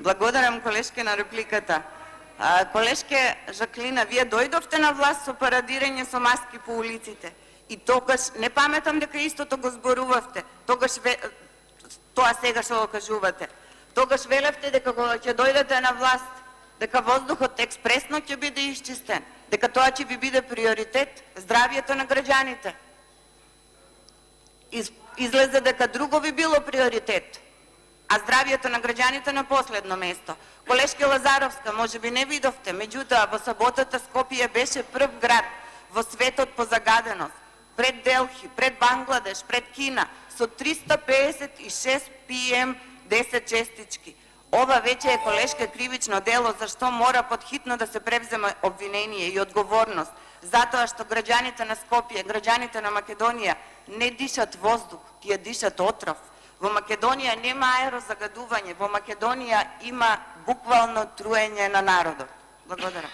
Благодарам, колешке, на репликата. Колешке Жаклина, вие дојдовте на власт со парадирање со маски по улиците. И тогаш, не паметам дека истото го зборувавте, тогаш тоа сега што го кажувате. Тогаш велевте дека кога ќе дојдете на власт, дека воздухот експресно ќе биде исчистен, дека тоа ќе ви биде приоритет, здравието на граѓаните. Излезе дека друго ви било приоритет, а здравието на граѓаните на последно место. Колешке Лазаровска, може би не видовте, меѓутоа во саботата Скопје беше прв град во светот по загаденост, пред Делхи, пред Бангладеш, пред Кина, со 356 PM10 честички. Ова веќе е, колешке, кривично дело, зашто мора подхитно да се превземе обвинение и одговорност, затоа што граѓаните на Скопје, граѓаните на Македонија не дишат воздух, тие дишат отров. Во Македонија нема аерозагадување, во Македонија има буквално труење на народот. Благодарам.